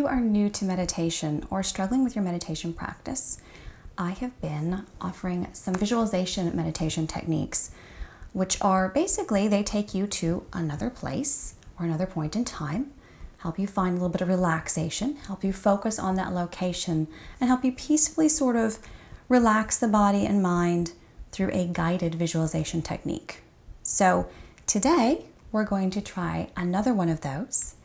you are new to meditation or struggling with your meditation practice, I have been offering some visualization meditation techniques, which are basically, they take you to another place or another point in time, help you find a little bit of relaxation, help you focus on that location, and help you peacefully sort of relax the body and mind through a guided visualization technique. So today, we're going to try another one of those.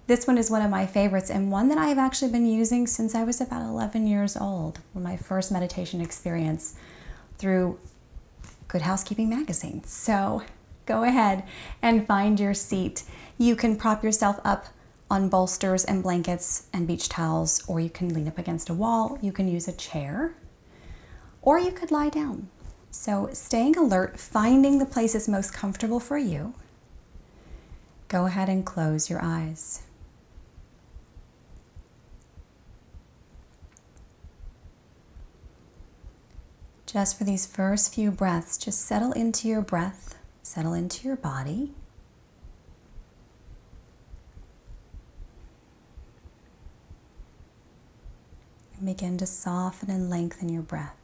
This one is one of my favorites and one that I have actually been using since I was about 11 years old, when my first meditation experience through Good Housekeeping magazine. So go ahead and find your seat. You can prop yourself up on bolsters and blankets and beach towels, or you can lean up against a wall. You can use a chair, or you could lie down. So staying alert, finding the place that's most comfortable for you. Go ahead and close your eyes. Just for these first few breaths, just settle into your breath, settle into your body. And begin to soften and lengthen your breath.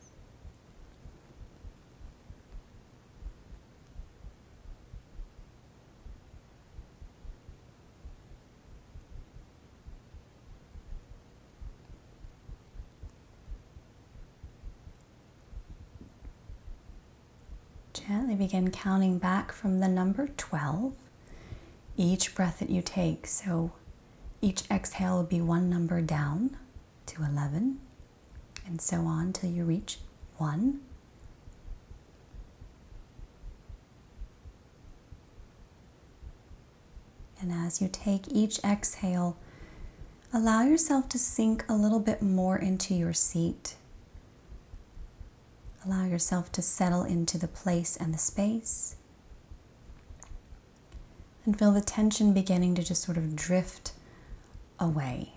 Gently begin counting back from the number 12, each breath that you take. So each exhale will be one number down to 11, and so on till you reach 1. And as you take each exhale, allow yourself to sink a little bit more into your seat. Allow yourself to settle into the place and the space. And feel the tension beginning to just sort of drift away.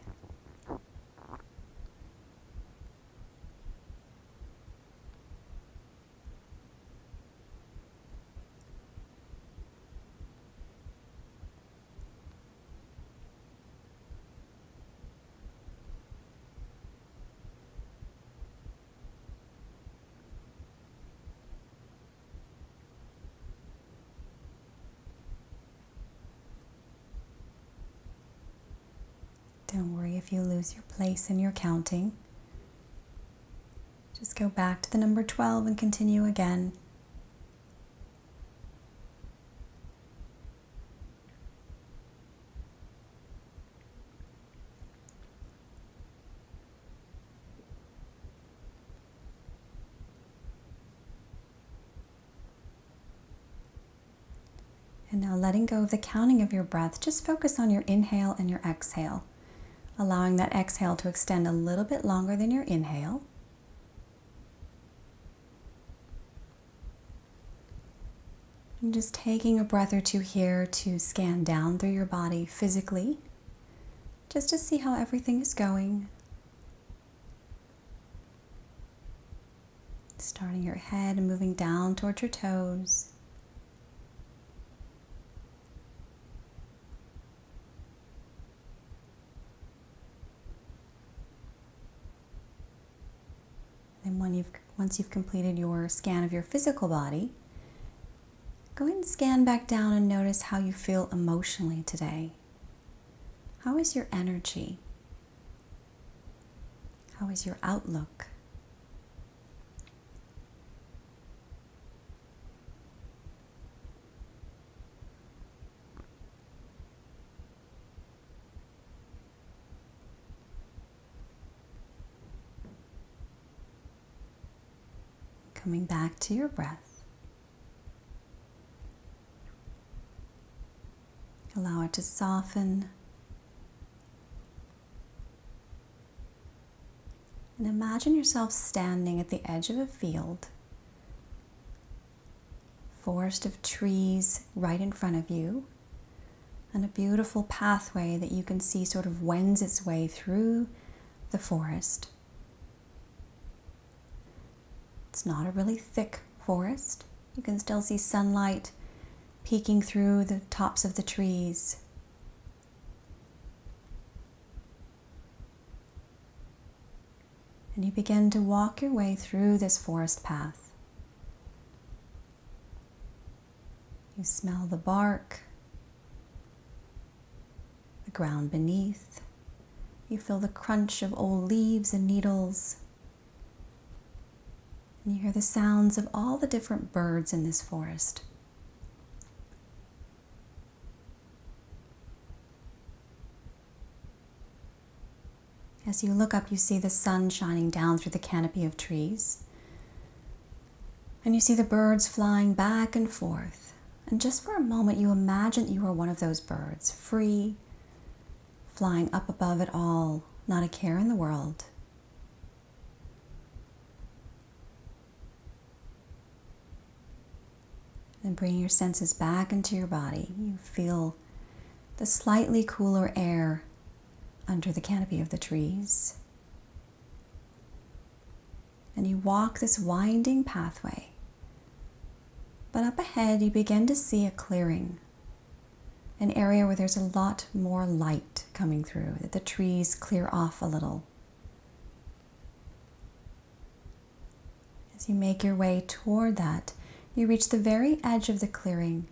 Don't worry if you lose your place in your counting. Just go back to the number 12 and continue again. And now letting go of the counting of your breath, just focus on your inhale and your exhale. Allowing that exhale to extend a little bit longer than your inhale. And just taking a breath or two here to scan down through your body physically, just to see how everything is going. Starting your head and moving down towards your toes. And once you've completed your scan of your physical body, go ahead and scan back down and notice how you feel emotionally today. How is your energy? How is your outlook? Coming back to your breath. Allow it to soften. And imagine yourself standing at the edge of a field. Forest of trees right in front of you. And a beautiful pathway that you can see sort of wends its way through the forest. It's not a really thick forest. You can still see sunlight peeking through the tops of the trees. And you begin to walk your way through this forest path. You smell the bark, the ground beneath. You feel the crunch of old leaves and needles. And you hear the sounds of all the different birds in this forest. As you look up, you see the sun shining down through the canopy of trees. And you see the birds flying back and forth. And just for a moment, you imagine that you are one of those birds, free, flying up above it all, not a care in the world. Then bring your senses back into your body. You feel the slightly cooler air under the canopy of the trees. And you walk this winding pathway. But up ahead, you begin to see a clearing, an area where there's a lot more light coming through, that the trees clear off a little. As you make your way toward that, you reach the very edge of the clearing.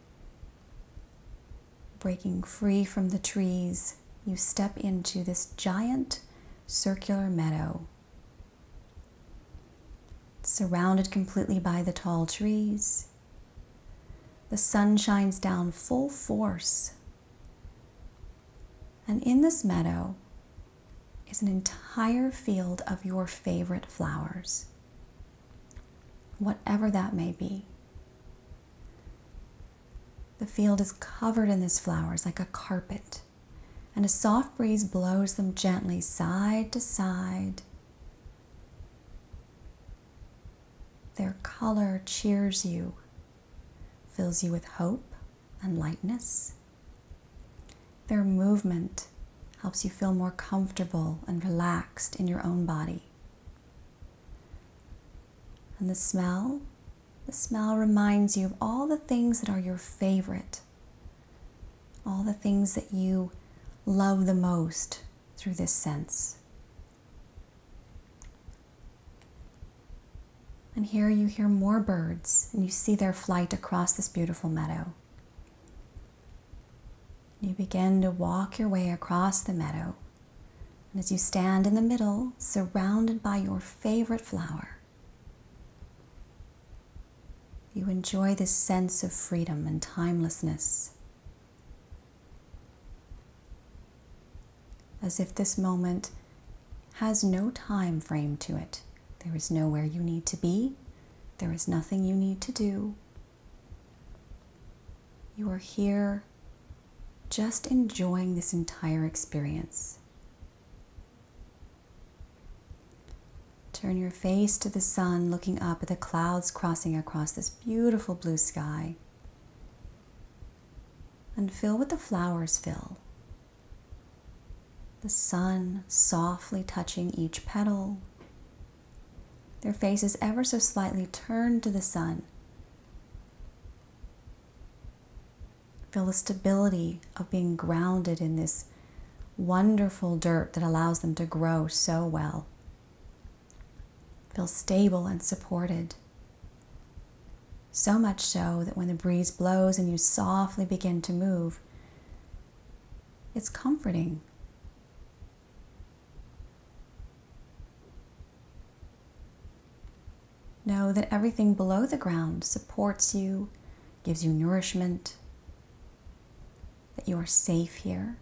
Breaking free from the trees, you step into this giant circular meadow. It's surrounded completely by the tall trees. The sun shines down full force. And in this meadow is an entire field of your favorite flowers, whatever that may be. The field is covered in these flowers like a carpet, and a soft breeze blows them gently side to side. Their color cheers you, fills you with hope and lightness. Their movement helps you feel more comfortable and relaxed in your own body. And the smell reminds you of all the things that are your favorite, all the things that you love the most through this sense. And here you hear more birds, and you see their flight across this beautiful meadow. You begin to walk your way across the meadow, and as you stand in the middle, surrounded by your favorite flower, you enjoy this sense of freedom and timelessness, as if this moment has no time frame to it. There is nowhere you need to be. There is nothing you need to do. You are here just enjoying this entire experience. Turn your face to the sun, looking up at the clouds crossing across this beautiful blue sky. And feel what the flowers fill. The sun softly touching each petal. Their faces ever so slightly turned to the sun. Feel the stability of being grounded in this wonderful dirt that allows them to grow so well. Feel stable and supported. So much so that when the breeze blows and you softly begin to move, it's comforting. Know that everything below the ground supports you, gives you nourishment, that you are safe here,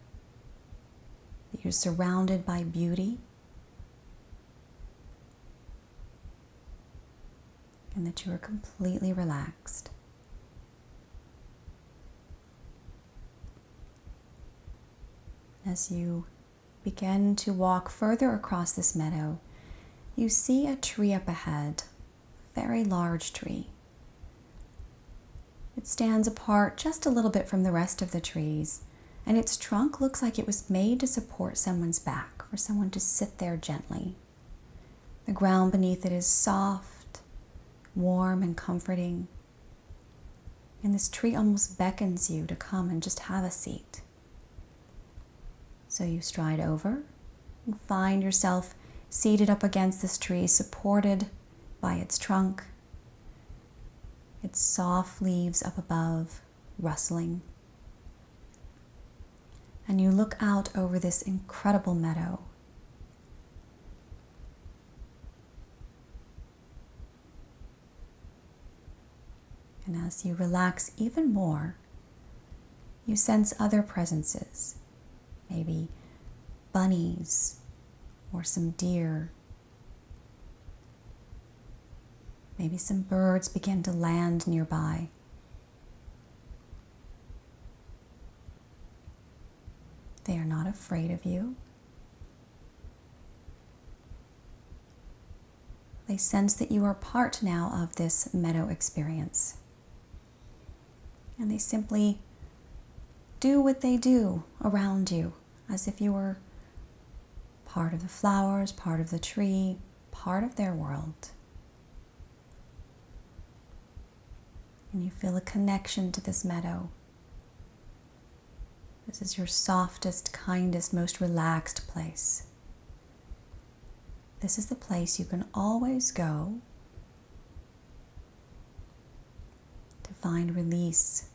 that you're surrounded by beauty, and that you are completely relaxed. As you begin to walk further across this meadow, you see a tree up ahead. Very large tree. It stands apart just a little bit from the rest of the trees, and its trunk looks like it was made to support someone's back, for someone to sit there gently. The ground beneath it is soft, warm, and comforting, and this tree almost beckons you to come and just have a seat. So you stride over and find yourself seated up against this tree, supported by its trunk, its soft leaves up above, rustling. And you look out over this incredible meadow. And as you relax even more, you sense other presences, maybe bunnies or some deer. Maybe some birds begin to land nearby. They are not afraid of you. They sense that you are part now of this meadow experience. And they simply do what they do around you, as if you were part of the flowers, part of the tree, part of their world. And you feel a connection to this meadow. This is your softest, kindest, most relaxed place. This is the place you can always go to find release.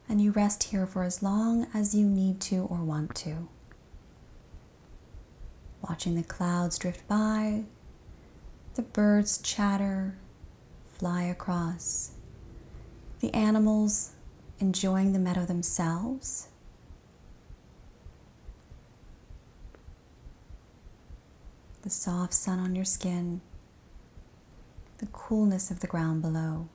And you rest here for as long as you need to or want to. Watching the clouds drift by, the birds chatter, fly across, the animals enjoying the meadow themselves. The soft sun on your skin, the coolness of the ground below.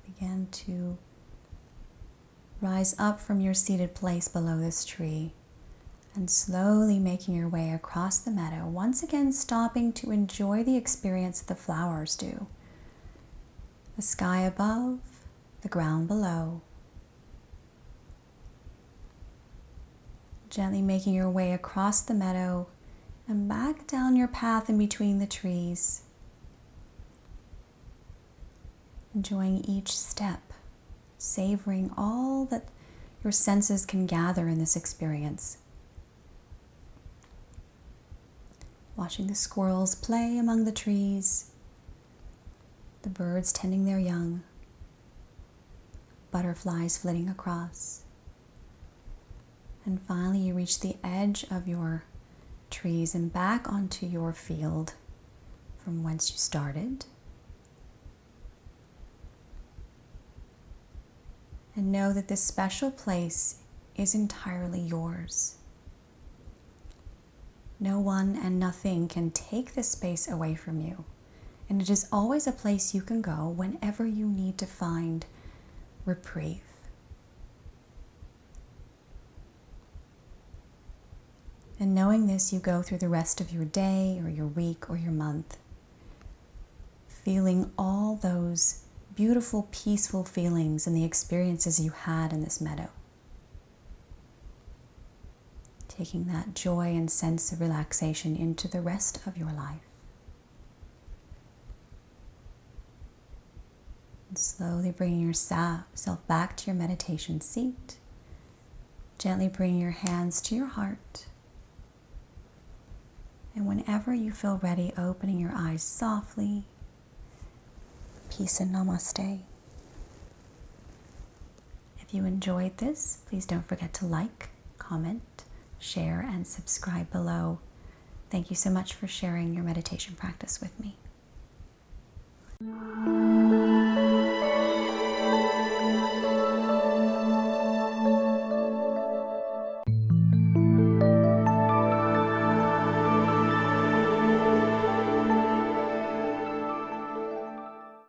Begin to rise up from your seated place below this tree and slowly making your way across the meadow, once again stopping to enjoy the experience that the flowers do. The sky above, the ground below. Gently making your way across the meadow and back down your path in between the trees. Enjoying each step, savoring all that your senses can gather in this experience. Watching the squirrels play among the trees, the birds tending their young, butterflies flitting across. And finally you reach the edge of your trees and back onto your field from whence you started. And know that this special place is entirely yours. No one and nothing can take this space away from you. And it is always a place you can go whenever you need to find reprieve. And knowing this, you go through the rest of your day or your week or your month, feeling all those beautiful, peaceful feelings and the experiences you had in this meadow. Taking that joy and sense of relaxation into the rest of your life. And slowly bringing yourself back to your meditation seat. Gently bringing your hands to your heart. And whenever you feel ready, opening your eyes softly. Peace and namaste. If you enjoyed this, please don't forget to like, comment, share, and subscribe below. Thank you so much for sharing your meditation practice with me.